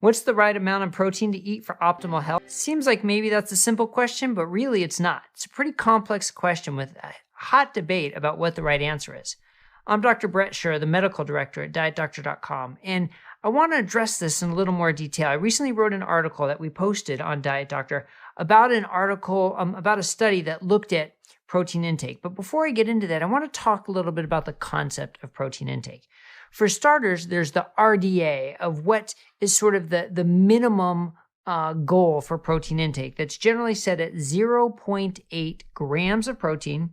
What's the right amount of protein to eat for optimal health? Seems like maybe that's a simple question, but really it's not. It's a pretty complex question with a hot debate about what the right answer is. I'm Dr. Brett Scher, the medical director at DietDoctor.com, and I want to address this in a little more detail. I recently wrote an article that we posted on Diet Doctor about about a study that looked at protein intake. But before I get into that, I want to talk a little bit about the concept of protein intake. For starters, there's the RDA of what is sort of the minimum goal for protein intake that's generally set at 0.8 grams of protein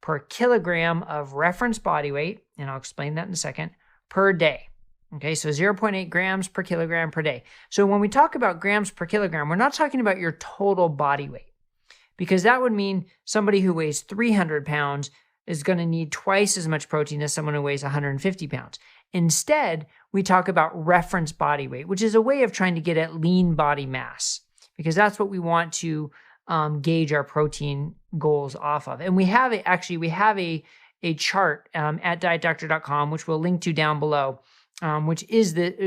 per kilogram of reference body weight, and I'll explain that in a second, per day. Okay, so 0.8 grams per kilogram per day. So when we talk about grams per kilogram, we're not talking about your total body weight, because that would mean somebody who weighs 300 pounds is going to need twice as much protein as someone who weighs 150 pounds. Instead, we talk about reference body weight, which is a way of trying to get at lean body mass, because that's what we want to gauge our protein goals off of. And we have a chart at dietdoctor.com, which we'll link to down below, which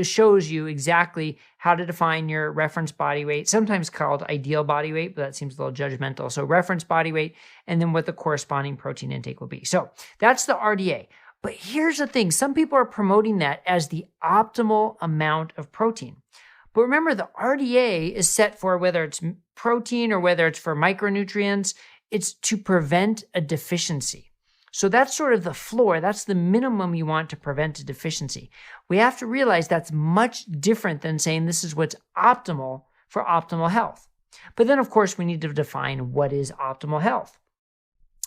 shows you exactly how to define your reference body weight, sometimes called ideal body weight, but that seems a little judgmental. So reference body weight, and then what the corresponding protein intake will be. So that's the RDA. But here's the thing. Some people are promoting that as the optimal amount of protein. But remember, the RDA is set for whether it's protein or whether it's for micronutrients. It's to prevent a deficiency. So that's sort of the floor. That's the minimum you want to prevent a deficiency. We have to realize that's much different than saying this is what's optimal for optimal health. But then, of course, we need to define what is optimal health.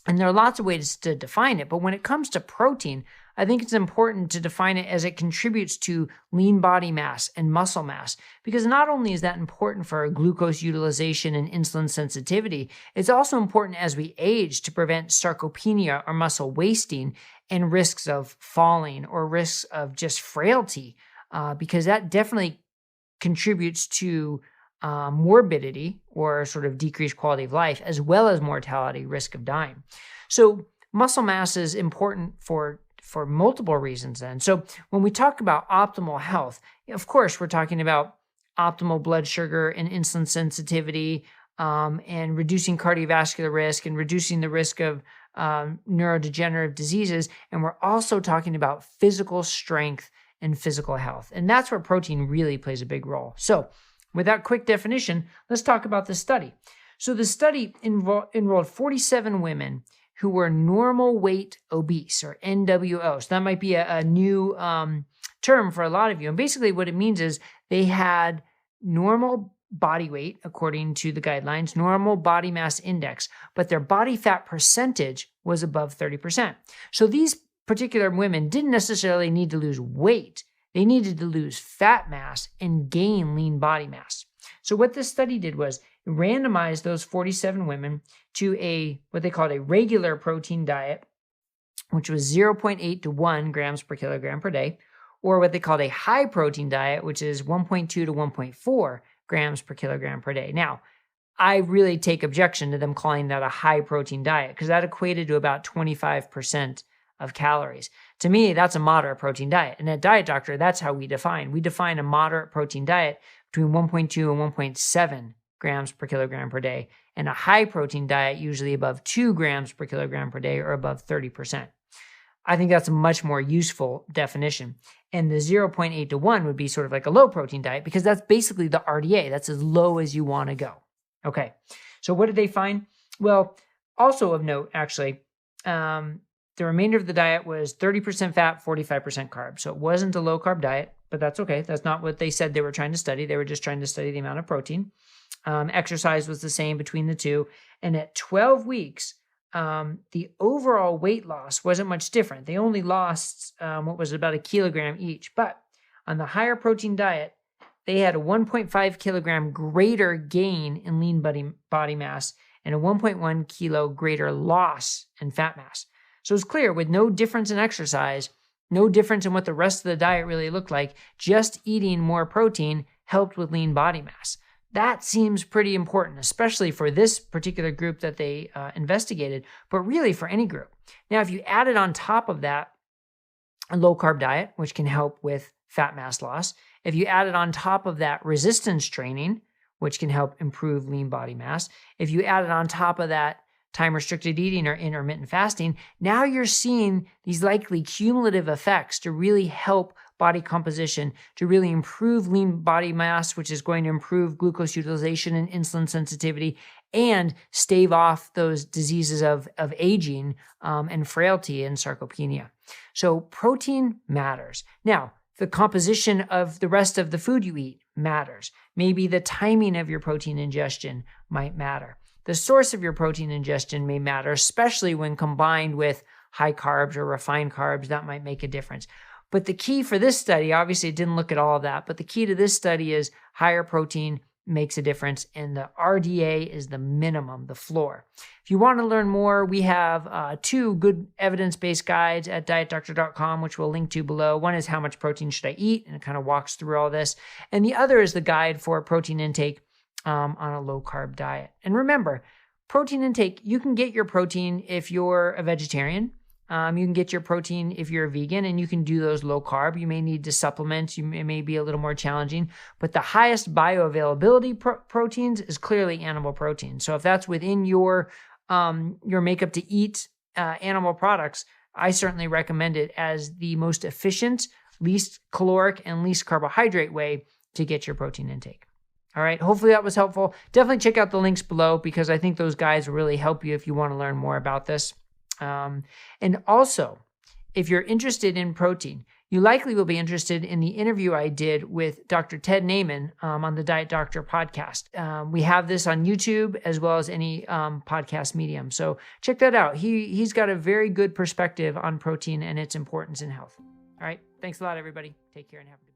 And there are lots of ways to define it. But when it comes to protein, I think it's important to define it as it contributes to lean body mass and muscle mass, because not only is that important for glucose utilization and insulin sensitivity, it's also important as we age to prevent sarcopenia or muscle wasting and risks of falling or risks of just frailty, because that definitely contributes to morbidity or sort of decreased quality of life, as well as mortality, risk of dying. So muscle mass is important for multiple reasons then. So when we talk about optimal health, of course, we're talking about optimal blood sugar and insulin sensitivity, and reducing cardiovascular risk and reducing the risk of neurodegenerative diseases. And we're also talking about physical strength and physical health. And that's where protein really plays a big role. So with that quick definition, let's talk about the study. So the study enrolled 47 women who were normal weight obese, or NWO. So that might be a new term for a lot of you. And basically what it means is they had normal body weight, according to the guidelines, normal body mass index, but their body fat percentage was above 30%. So these particular women didn't necessarily need to lose weight. They needed to lose fat mass and gain lean body mass. So what this study did was it randomized those 47 women to what they called a regular protein diet, which was 0.8 to 1 grams per kilogram per day, or what they called a high protein diet, which is 1.2 to 1.4 grams per kilogram per day. Now, I really take objection to them calling that a high protein diet, because that equated to about 25% of calories. To me, that's a moderate protein diet. And at Diet Doctor, that's how we define. We define a moderate protein diet between 1.2 and 1.7 grams per kilogram per day, and a high protein diet usually above 2 grams per kilogram per day, or above 30%. I think that's a much more useful definition. And the 0.8 to 1 would be sort of like a low protein diet, because that's basically the RDA. That's as low as you want to go. Okay, so what did they find? Well, also of note, actually, the remainder of the diet was 30% fat, 45% carb. So it wasn't a low carb diet, but that's okay. That's not what they said they were trying to study. They were just trying to study the amount of protein. Exercise was the same between the two. And at 12 weeks, the overall weight loss wasn't much different. They only lost what was about a kilogram each. But on the higher protein diet, they had a 1.5 kilogram greater gain in lean body mass and a 1.1 kilo greater loss in fat mass. So it's clear, with no difference in exercise, no difference in what the rest of the diet really looked like, just eating more protein helped with lean body mass. That seems pretty important, especially for this particular group that they investigated, but really for any group. Now, if you added on top of that a low-carb diet, which can help with fat mass loss, If you added on top of that resistance training, which can help improve lean body mass, if you added on top of that time-restricted eating or intermittent fasting, now you're seeing these likely cumulative effects to really help body composition, to really improve lean body mass, which is going to improve glucose utilization and insulin sensitivity, and stave off those diseases of aging and frailty and sarcopenia. So protein matters. Now, the composition of the rest of the food you eat matters. Maybe the timing of your protein ingestion might matter. The source of your protein ingestion may matter, especially when combined with high carbs or refined carbs. That might make a difference. But the key for this study, obviously it didn't look at all of that, but the key to this study is higher protein makes a difference, and the RDA is the minimum, the floor. If you want to learn more, we have 2 good evidence-based guides at dietdoctor.com, which we'll link to below. One is how much protein should I eat, and it kind of walks through all this. And the other is the guide for protein intake on a low-carb diet. And remember, protein intake, you can get your protein if you're a vegetarian. You can get your protein if you're a vegan, and you can do those low carb. You may need to supplement. It may be a little more challenging, but the highest bioavailability proteins is clearly animal protein. So if that's within your makeup to eat animal products, I certainly recommend it as the most efficient, least caloric, and least carbohydrate way to get your protein intake. All right, hopefully that was helpful. Definitely check out the links below because I think those guides will really help you if you want to learn more about this. And also, if you're interested in protein, you likely will be interested in the interview I did with Dr. Ted Naiman on the Diet Doctor podcast. We have this on YouTube as well as any podcast medium. So check that out. He's got a very good perspective on protein and its importance in health. All right, thanks a lot, everybody. Take care and have a good day.